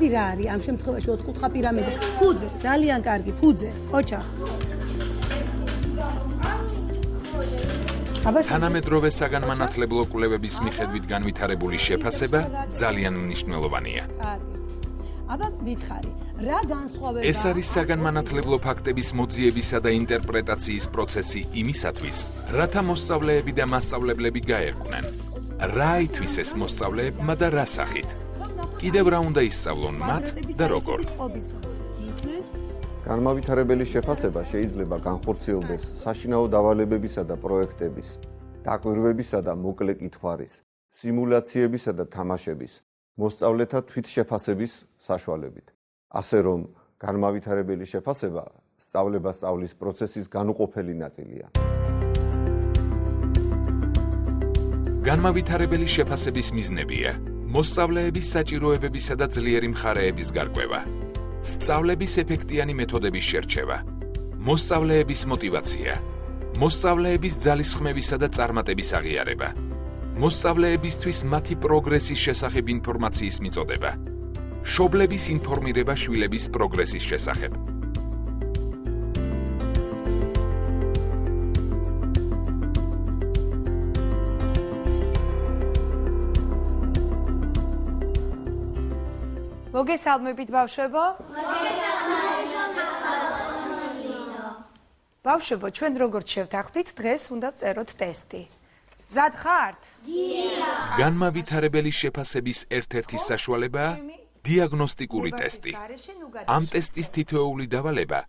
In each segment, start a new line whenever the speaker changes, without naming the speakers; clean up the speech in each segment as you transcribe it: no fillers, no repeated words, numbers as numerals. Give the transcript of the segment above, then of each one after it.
პირამიდი რა არის? ამ შემთხვევაში ოთხკუთხა პირამიდი. ფუძე, ძალიან კარგი, ფუძე. ოჩახ.
თანამედროვე საგანმანათლებლო კვლევების მიხედვით განვითარებული შეფასება ძალიან მნიშვნელოვანია.
აბა მითხარი, რა განსხვავება?
ეს არის საგანმანათლებლო ფაქტების მოძიებისა და ინტერპრეტაციის პროცესი იმისათვის, რათა მოსწავლეები და მასწავლებლები გაერკვნენ. რა ითვისეს მოსწავლეებმა და რა სახით? კიდევ რა უნდა ისწავლონ მათ და როგორ?
განმავითარებელი შეფასება შეიძლება განხორციელდეს საშინაო დავალებებისა და პროექტების, დაკვირვებისა და მოკლე კითხვარის, სიმულაციებისა და თამაშების, მოსწავლეთა თვითშეფასების საშუალებით. ასე რომ, განმავითარებელი შეფასება სწავლება-სწავლის პროცესის განუყოფელი ნაწილია.
განმავითარებელი შეფასების მიზნებია: მოსწავლეების საჭიროებებისა და ძლიერი მხარეების გარკვევა, სწავლების ეფექტიანი მეთოდების შერჩევა, მოსწავლეების მოტივაცია, მოსწავლეების ძალისხმევისა და წარმატების აღიარება, მოსწავლეებისთვის მათი პროგრესის შესახებ ინფორმაციის მიწოდება, მშობლების ინფორმირება შვილების პროგრესის შესახებ.
მოგესალმებით ბავშვებო? ბავშვებო, ჩვენ როგორც შევთანხმდით, დღეს უნდა წეროთ ტესტი. მზად ხართ?
განმავითარებელი შეფასების ერთ-ერთი საშუალებაა დიაგნოსტიკური ტესტი. ამ ტესტის თითოეული დავალება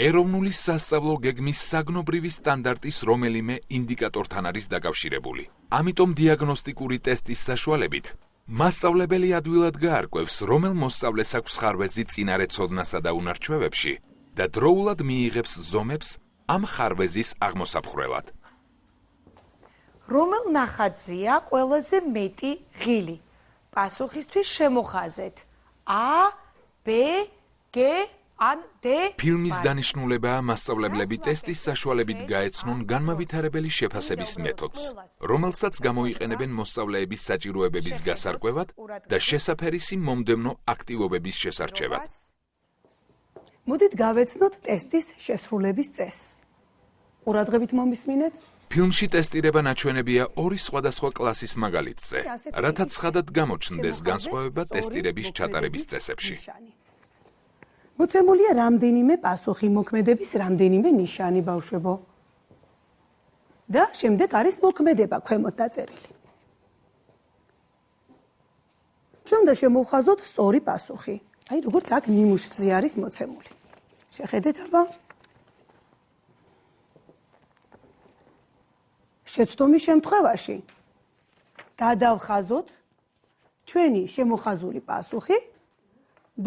ეროვნული სასწავლო გეგმის საგნობრივი სტანდარტის რომელიმე ინდიკატორთან არის დაკავშირებული. ამიტომ დიაგნოსტიკური ტესტის საშუალებით მასწავლებელი ადვილად გაარკვევს, რომელ მოსწავლეს აქვს ხარვეზი წინარე ცოდნასა და უნარჩვევებში და დროულად მიიღებს ზომებს ამ ხარვეზის აღმოსაფხვრელად.
რომელ ნახატზეა ყველაზე მეტი ღილი? პასუხისთვის შემოხაზეთ. A, B, G, ან D.
ფილმის დანიშნულებაა მასწავლებლები ტესტის საშუალებით გაეცნონ განმავითარებელი შეფასების მეთოდს, რომელსაც გამოიყენებენ მოსწავლეების საჭიროებების გასარკვევად და შესაფერისი მომდევნო აქტივობების შესარჩევად.
მოდით გავეცნოთ ტესტის შესრულების წესს. ყურადღებით მომისმინეთ.
ფილმში ტესტირება ნაჩვენებია ორი სხვადასხვა კლასის მაგალითზე, რათა ცხადად გამოჩნდეს განსხვავება ტესტირების ჩატარების წესებში.
მოცემულია რამდენიმე პასუხი, მოქმედების რამდენიმე ნიშანი ბავშვებო. და შემდეგ არის მოქმედება ქვემოთ დაწერილი. ჩვენ უნდა შემოვხაზოთ სწორი პასუხი. აი როგორც აქ ნიმუშზე არის მოცემული. შეხედეთ აბა. შეცდომის შემთხვევაში გადავხაზოთ ჩვენი შემოხაზული პასუხი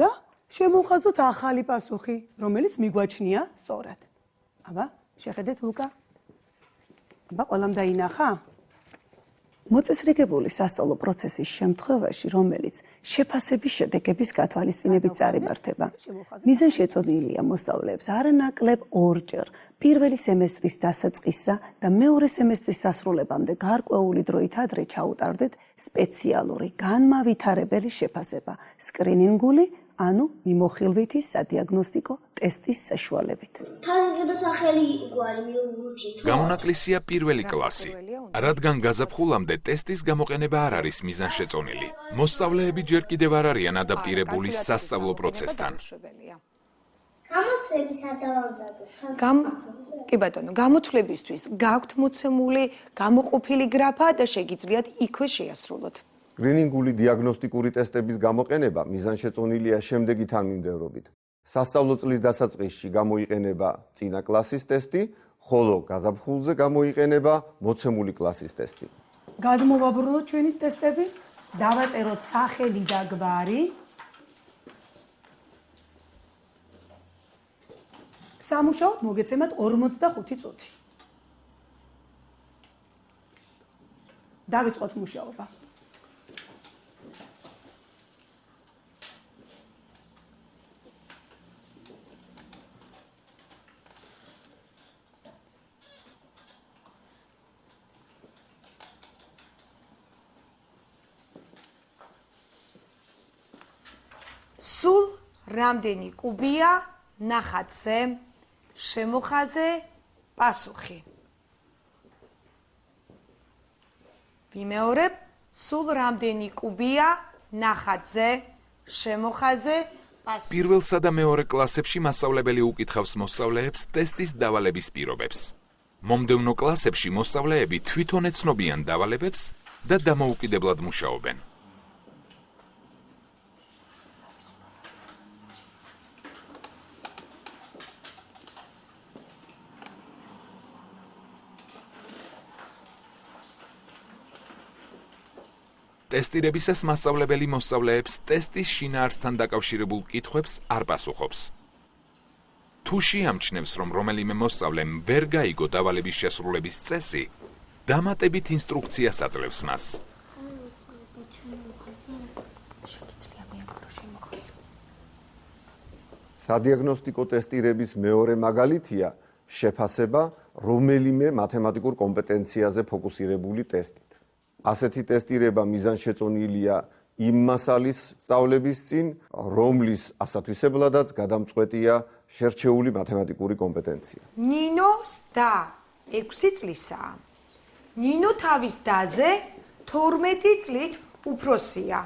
და შემოვხაზოთ ახალი პასუხი, რომელიც მიგვაჩნია სწორად. აბა, შეხედეთ ლუკა. აბა, ყველამ დაინახა? მოწესრიგებული სასწავლო პროცესის შემთხვევაში, რომელიც შეფასების შედეგების გათვალისწინებით წარიმართება, მიზანშეწონილია მოსწავლეებს არანაკლებ ორჯერ პირველი სემესტრის დასაწყისსა და მეორე სემესტრის დასრულებამდე გარკვეული დროით ადრე ჩაუტარდეთ სპეციალური განმავითარებელი შეფასება, სკრინინგული, ანუ მიმოხილვითი სადიაგნოსტიკო ტესტის საშუალებით.
გამონაკლისია პირველი კლასი, რადგან გაზაფხულამდე ტესტის გამოყენება არ არის მიზანშეწონილი. მოსწავლეები ჯერ კიდევ არ არიან ადაპტირებული სასწავლო პროცესთან.
გამოთვლების ადავამზადოთ.
კი ბატონო, გამოთვლებისთვის გაქვთ მოცემული გამოყოფილი გრაფა და შეგიძლიათ იქვე შეასრულოთ.
სკრინინგული დიაგნოსტიკური ტესტების გამოყენება მიზანშეწონილია შემდეგი თანმიმდევრობით. სასწავლო წლის დასაწყისში გამოიყენება წინა კლასის ტესტი, ხოლო გაზაფხულზე გამოიყენება მოცემული კლასის ტესტი.
გადმოვაბრუნოთ ჩვენი ტესტები, დავაწეროთ სახელი და გვარი. სამუშაოდ მოგეცემათ 45 წუთი. დავიწყოთ მუშაობა.
სულ რამდენი კუბია ნახატზე შემოხაზე პასუხი. ვიმეორებ, სულ რამდენი კუბია ნახატზე შემოხაზე პასუხი.
პირველსა და მეორე კლასებში მასწავლებელი უკითხავს მოსწავლეებს ტესტის დავალების პირობებს. მომდევნო კლასებში მოსწავლეები თვითონ ეცნობიან დავალებებს და დამოუკიდებლად მუშაობენ. ტესტირებისას მასწავლებელი მოსწავლეებს ტესტის შინაარსთან დაკავშირებულ კითხვებს არ პასუხობს. თუ შეამჩნევს, რომ რომელიმე მოსწავლემ ვერ გაიგო დავალების შესრულების წესი, დამატებით ინსტრუქციას აძლევს მას.
სადიაგნოსტიკო ტესტირების მეორე მაგალითია შეფასება რომელიმე მათემატიკურ კომპეტენციაზე ფოკუსირებული ტესტით. ასეთი ტესტირება მიზანშეწონილია იმ მასალის სწავლების წინ, რომლის ასათვისებლადაც გადამწყვეტია შერჩეული მათემატიკური კომპეტენცია.
ნინოს და 6 წლისაა. ნინო თავის დაზე 12 წლით უფროსია.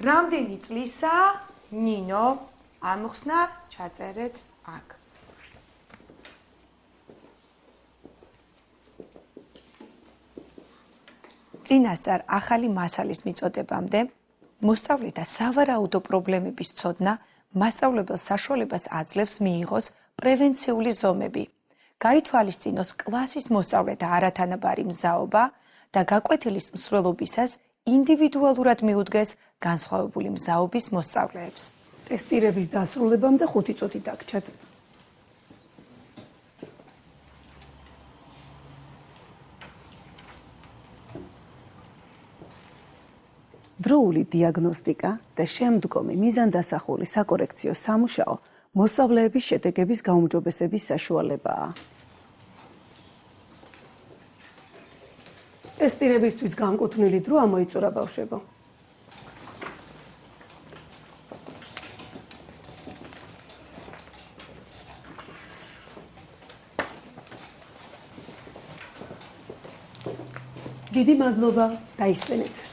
რამდენი წლისაა ნინო? ამოხსნა ჩაწერეთ აქ. წინასწარ ახალი მასალის მიწოდებამდე მოსწავლეთა სავარაუდო პრობლემების ცოდნა მასწავლებელს საშუალებას აძლევს მიიღოს პრევენციული ზომები, გაითვალისწინოს კლასის მოსწავლეთა არათანაბარი მზაობა და გაკვეთილის მსვლელობისას ინდივიდუალურად მიუდგეს განსხვავებული მზაობის მოსწავლეებს.
ტესტირების დასრულებამდე 5 წუთი დაგჭათ. დროული დიაგნოსტიკა და შემდგომი მიზანდასახული საკორექციო სამუშაო მოსწავლეების შედეგების გაუმჯობესების საშუალებაა. ტესტირებისთვის განკუთვნილი დრო ამოიწურა ბავშვებო. დიდი მადლობა, დაისვენეთ.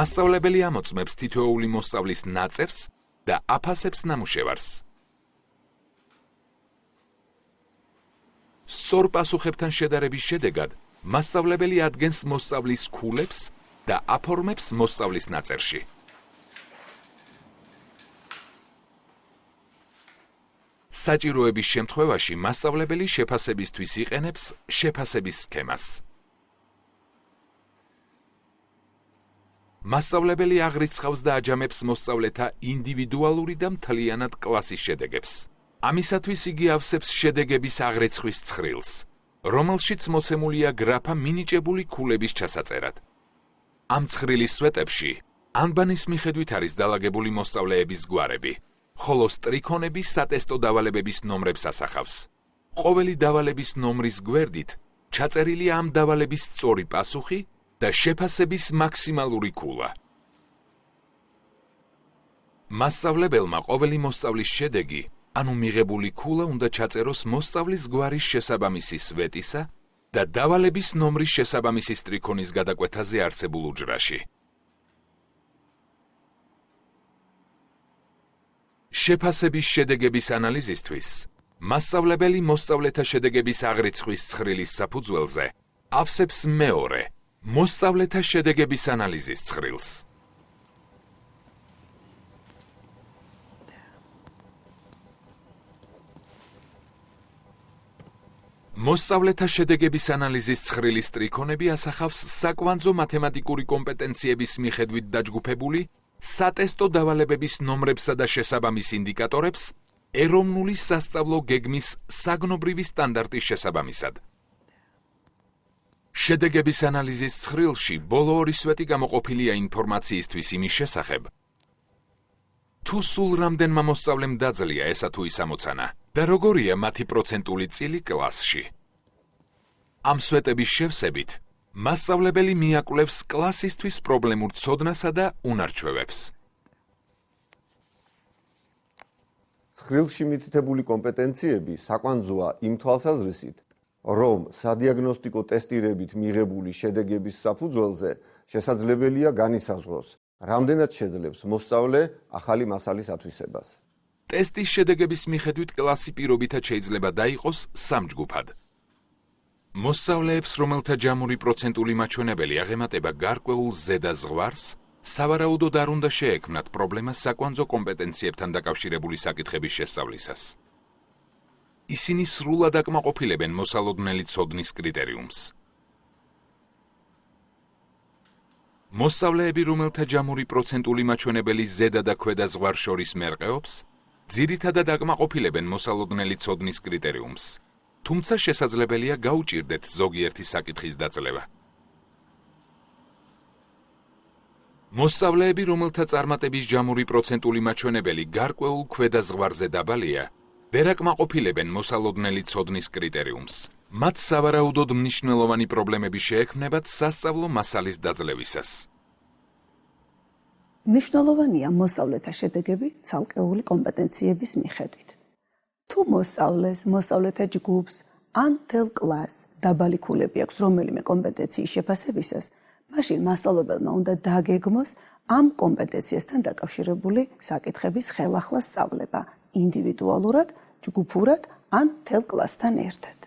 მასწავლებელი ამოწმებს თითოეული მოსწავლის ნაწერს და აფასებს ნამუშევარს. სწორ პასუხებთან შედარების შედეგად მასწავლებელი ადგენს მოსწავლის ქულებს და აფორმებს მოსწავლის ნაწერში. საჭიროების შემთხვევაში მასწავლებელი შეფასებისთვის იყენებს შეფასების სქემას. მასწავლებელი აღრიცხავს და აჯამებს მოსწავლეთა ინდივიდუალური და მთლიანად კლასის შედეგებს. ამისათვის იგი ავსებს შედეგების აღრიცხვის ცხრილს, რომელშიც მოცემულია გრაფა მინიჭებული ქულების ჩასაწერად. ამ ცხრილის სვეტებში ანბანის მიხედვით არის დალაგებული მოსწავლეების გვარები, ხოლო სტრიქონები სატესტო დავალებების ნომრებს ასახავს. ყოველი დავალების ნომრის გვერდით ჩაწერილია ამ დავალების სწორი პასუხი და შეფასების მაქსიმალური ქულა. მასწავლებელმა ყოველი მოსწავლის შედეგი, ანუ მიღებული ქულა უნდა ჩაწეროს მოსწავლის გვარის შესაბამისი სვეტისა და დავალების ნომრის შესაბამისი სტრიქონის გადაკვეთაზე არსებულ უჯრაში. შეფასების შედეგების ანალიზისთვის მასწავლებელი მოსწავლეთა შედეგების აღრიცხვის ცხრილის საფუძველზე ავსებს მეორე მოსწავლეთა შედეგების ანალიზის ცხრილს. მოსწავლეთა შედეგების ანალიზის ცხრილის სტრიქონები ასახავს საკვანძო მათემატიკური კომპეტენციების მიხედვით დაჯგუფებული სატესტო დავალებების ნომრებსა და შესაბამის ინდიკატორებს ეროვნული სასწავლო გეგმის საგნობრივი სტანდარტის შესაბამისად. შედეგების ანალიზის ცხრილში ბოლო 2 სვეტი გამოყოფილია ინფორმაციისთვის იმის შესახებ, თუ სულ რამდენმა მოსწავლემ დაძლია ესა თუ ის ამოცანა და როგორია მათი პროცენტული წილი კლასში. ამ სვეტების შევსებით, მასწავლებელი მიაკვლევს კლასისთვის პრობლემურ ცოდნასა და უნარჩვევებს.
ცხრილში მითითებული კომპეტენციები საკვანძოა იმ თვალსაზრისით, რომ სადიაგნოსტიკო ტესტირებით მიღებული შედეგების საფუძველზე შესაძლებელია განისაზღვროს, რამდენად შეძლებს მოსწავლე ახალი მასალის ათვისებას.
ტესტის შედეგების მიხედვით კლასი პირობითად შეიძლება დაიყოს 3 ჯგუფად. მოსწავლეებს, რომელთა ჯამური პროცენტული მაჩვენებელი აღემატება გარკვეულ ზედა ზღვარს, სავარაუდოდ არ უნდა შეექმნათ პრობლემა საკვანძო კომპეტენციებთან დაკავშირებული საკითხების შესწავლისას. ისინი სრულად აკმაყოფილებენ მოსალოდნელი ცოდნის კრიტერიუმს. მოსწავლეები, რომელთა ჯამური პროცენტული მაჩვენებელი ზედა და ქვედა ზღვარ შორის მერყეობს, ძირითადად აკმაყოფილებენ მოსალოდნელი ცოდნის კრიტერიუმს, თუმცა შესაძლებელია გაუჭირდეთ ზოგიერთი საკითხის დაძლევა. მოსწავლეები, რომელთა წარმატების ჯამური პროცენტული მაჩვენებელი გარკვეულ ქვედა ზღვარზე დაბალია, ვერ აკმაყოფილებენ მოსალოდნელი ცოდნის კრიტერიუმს. მათ სავარაუდოდ მნიშვნელოვანი პრობლემები შეექმნებათ სასწავლო მასალის დაძლევისას.
მნიშვნელოვანია მოსწავლეთა შედეგები ცალკეული კომპეტენციების მიხედვით. თუ მოსწავლეს, მოსწავლეთა ჯგუფს ან მთელ კლასს დაბალი ქულები აქვს რომელიმე კომპეტენციის შეფასებისას, მაშინ მასწავლებელმა უნდა დაგეგმოს ამ კომპეტენციასთან დაკავშირებული საკითხების ხელახლა სწავლება ინდივიდუალურად, ჯგუფურად ან მთელ კლასთან ერთად.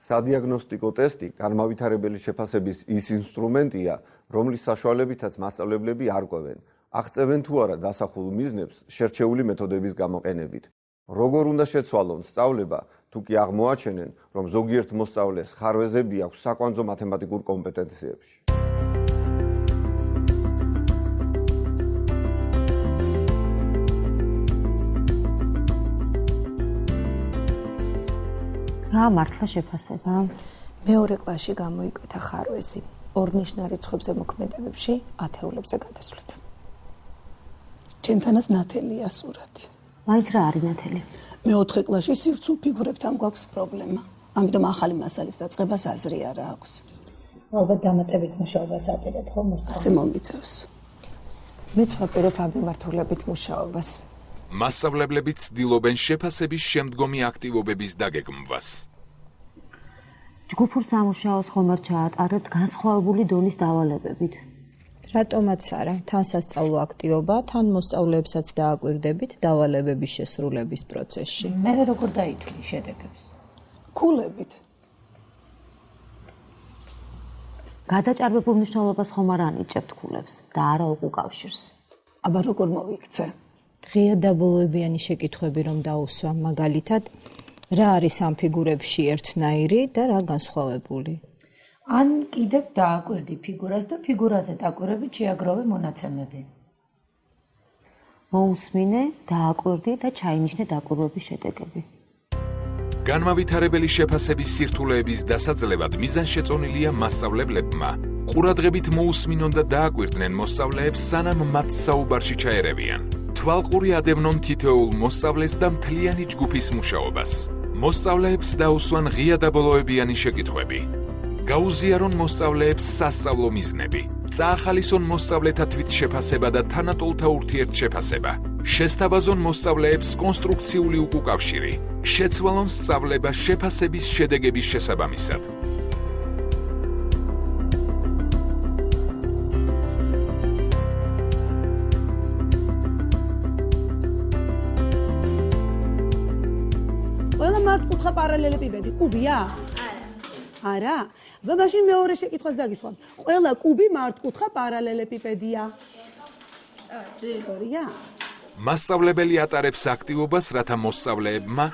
სადიაგნოსტიკო ტესტი განმავითარებელი შეფასების ის ინსტრუმენტია, რომლის საშუალებითაც მასწავლებლები არკვევენ, აღწევენ თუ არა დასახულ მიზნებს შერჩეული მეთოდების გამოყენებით. როგორ უნდა შეცვალონ სწავლება, თუ კი აღმოაჩენენ, რომ ზოგიერთ მოსწავლეს ხარვეზები აქვს საკვანძო მათემატიკურ კომპეტენციებში.
რა მართლა შეფასება?
მეორე კლასში გამოიკვეთა ხარვეზი. ორნიშნა რიცხვებზე მოქმედებებში ათეულებზე გადასვლით.
ჩემთანაც ნათელია სურათი.
მაინც რა არის ნათელი?
მეოთხე კლასში სივრცულ ფიგურებთან გვაქვს პრობლემა. ამიტომ ახალი მასალის დაწყებას აზრი არ აქვს.
ალბათ დამატებით მუშაობას ატირებ ხო მოსწავლე?
ასე მომიწევს.
მეც ვაპირებ ამ მიმართულებით მუშაობას.
მასწავლებლები ცდილობენ შეფასების შემდგომი აქტივობების დაგეგმვას.
ჯგუფურ სამუშაოს ხომ არ ჩაატარებთ განსხვავებული დონის დავალებებით?
რატომაც არა, თან სასწავლო აქტივობა, თან მოსწავლეებსაც დააკვირდებით დავალებების შესრულების პროცესში.
მე როგორ დაითვლი შედეგებს?
ქულებით.
გადაჭარბებულ მნიშვნელობას ხომ არ ანიჭებთ ქულებს და არა უკავშირს.
აბა როგორ მოვიქცე?
ღია დაბოლოებიანი შეკითხვები რომ დაუსვა, მაგალითად, რა არის ამ ფიგურებში ერთნაირი და რა განსხვავებული?
ან კიდევ დააკვირდი ფიგურას და ფიგურაზე დაკვირებით შეაგროვე მონაცემები.
მოусმინე, დააკვირდი და ჩაინიშნე დაკვირვების შედეგები.
განმავითარებელი შეფასების სირთულეების დასაძლევად მიზანშეწონილია მასწავლებლებმა ყურადღებით მოусმინონ და დააკვირდნენ მოსწავლეებს სანამ მათ საუბარში ჩაერევიან. თვალყური ადევნონ თითოეულ მოსწავლეს და მთლიანი ჯგუფის მუშაობას. მოსწავლეებს დაუსვან ღია დაბოლოებიანი შეკითხვები. გაუზიარონ მოსწავლეებს სასწავლო მიზნები. წაახალისონ მოსწავლეთა თვითშეფასება და თანატოლთა ურთიერთშეფასება. შესთავაზონ მოსწავლეებს კონსტრუქციული უკავშირი. შეცვალონ სწავლება შეფასების შედეგების შესაბამისად.
ყველა მართკუთხა პარალელეპიპედი კუბია? არა. და მაშინ მეორე შეკითხვას დაგისვამ. ყველა კუბი მართკუთხა პარალელეპიპედია. სწორია.
მასწავლებელი ატარებს აქტივობას, რათა მოსწავლეებმა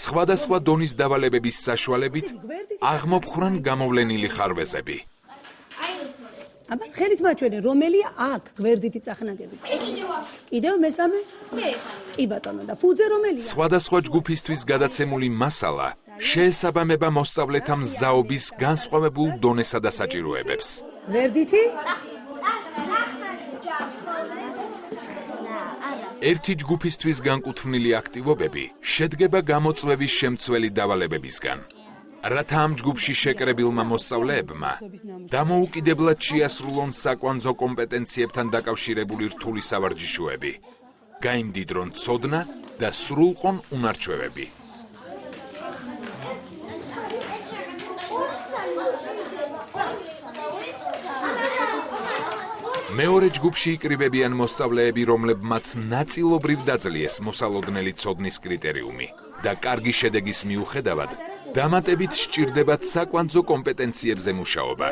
სხვადასხვა დონის დავალებების საშუალებით აღმოფხრან გამოვლენილი ხარვეზები.
აბა ხელით მაჩვენე, რომელია აქ გვერდითი წახნაგები? კიდევ მესამე? კი ბატონო, და ფუძე რომელია?
სხვადასხვა ჯგუფისთვის გადაცემული მასალა შეესაბამება მოსწავლეთა მზაობის განსხვავებულ დონესა და საჭიროებებს.
ვერდითი?
ერთი ჯგუფისთვის განკუთვნილი აქტივობები შედგება გამოწვევის შემცველი დავალებებისგან. რათა ამ ჯგუფში შეკრებილმა მოსწავლეებმა დამოუკიდებლად შეასრულონ საკვანძო კომპეტენციებთან დაკავშირებული რთული სავარჯიშოები, გაიმდიდრონ ცოდნა და სრულყონ უნარჩვევები. მეორე ჯგუფში იკრიბებიან მოსწავლეები, რომლებმაც ნაწილობრივ დაძლიეს მოსალოდნელი ცოდნის კრიტერიუმი და კარგი შედეგის მიუხედავად დამატებით სჭირდებათ საკვანძო კომპეტენციებზე მუშაობა.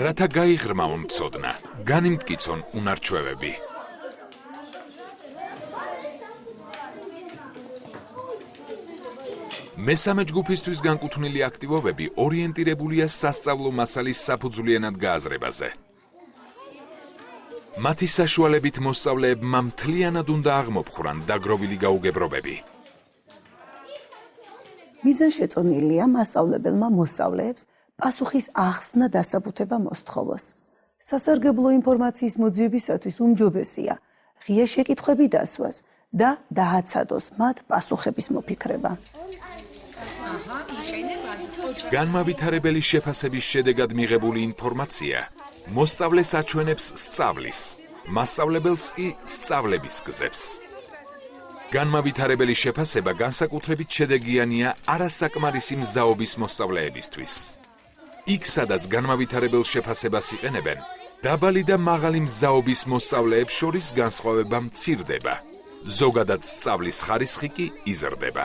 რათა გაიღრმავონ ცოდნა, განიმტკიცონ უნარჩვევები. მესამე ჯგუფისთვის განკუთვნილი აქტივობები ორიენტირებულია სასწავლო მასალის საფუძვლიანად გააზრებაზე. მათი საშუალებით მოსწავლეებმა მთლიანად უნდა აღმოფხვრან დაგროვილი გაუგებრობები.
მიზანშეწონილია მასწავლებელმა მოსწავლეებს პასუხის ახსნა დასაბუთება მოსთხოვოს. სასარგებლო ინფორმაციის მოძიებისათვის უმჯობესია ღია შეკითხვები დასვას და დააცადოს მათ პასუხების მოფიქრება.
განმავითარებელი შეფასების შედეგად მიღებული ინფორმაცია მოსწავლეს აჩვენებს სწავლის, მასწავლებელს კი სწავლების გზებს. განმავითარებელი შეფასება განსაკუთრებით შედეგიანია არასაკმარისი მზაობის მოსწავლეებისთვის. იქ, სადაც განმავითარებელ შეფასებას იყენებენ, დაბალი და მაღალი მზაობის მოსწავლეებს შორის განსხვავება მცირდება. ზოგადად სწავლის ხარისხი კი იზრდება.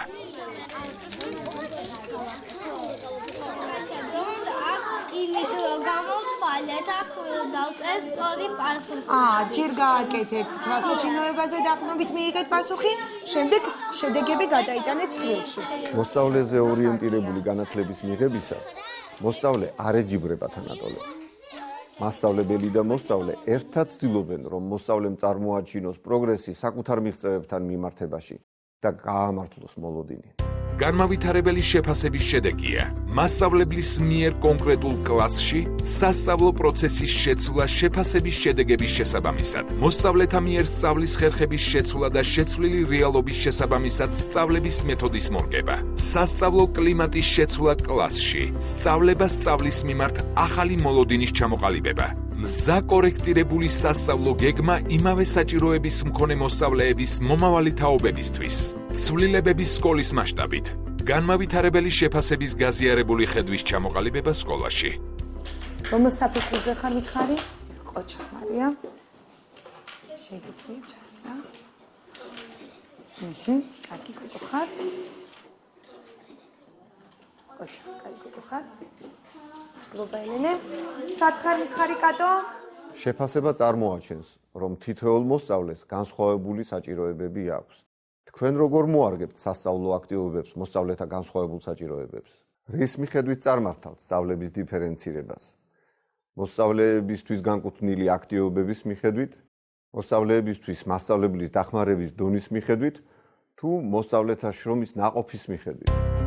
ჯერ გააკეთეთ თვალსაჩინოებაზე დაყრდნობით მიიღეთ პასუხი, შემდეგ შედეგები გადაიტანეთ ცხრილში.
მოსწავლეზე ორიენტირებული განათლების მიღებისას მოსწავლე არ ეჯიბრება თანატოლებს. მასწავლებელი და მოსწავლე ერთად ცდილობენ, რომ მოსწავლემ წარმოაჩინოს პროგრესი საკუთარ მიღწევებთან მიმართებაში და გაამართლოს მოლოდინი.
განმავითარებელი შეფასების შედეგია მასწავლებლის მიერ კონკრეტულ კლასში სასწავლო პროცესის შეცვლა შეფასების შედეგების შესაბამისად. მოსწავლეთა მიერ სწავლის ხერხების შეცვლა და შეცვლილი რეალობის შესაბამისად სწავლების მეთოდის მორგება. სასწავლო კლიმატის შეცვლა კლასში. სწავლება სწავლის მიმართ ახალი მოლოდინის ჩამოყალიბება. მზა კორექტირებული სასწავლო გეგმა იმავე საჭიროების მქონე მოსწავლეების მომავალი თაობებისთვის. ცვლილებების სკოლის მასშტაბით. განმავითარებელი შეფასების გაზიარებული ხედვის ჩამოყალიბება სკოლაში.
რომელ საფეხურზე ხარ მითხარი? ყოჩხმარია. შეგიძლიათ რა? კარგი კოკო ხარ? კოჩა, კარგი კოკო ხარ? გლობალენე. სათხარ მითხარი კატო?
შეფასება წარმოაჩენს, რომ თითოეულ მოსწავლეს განსხვავებული საჭიროებები აქვს. თქვენ როგორ მოარგებთ სასწავლო აქტივობებს მოსწავლეთა განსხვავებულ საჭიროებებს? რის მიხედვით წარმართავთ სწავლების დიფერენცირებას? მოსწავლეებისთვის განკუთვნილი აქტივობების მიხედვით, მოსწავლეებისთვის მასწავლებლის დახმარების დონის მიხედვით თუ მოსწავლეთა შრომის ნაყოფის მიხედვით?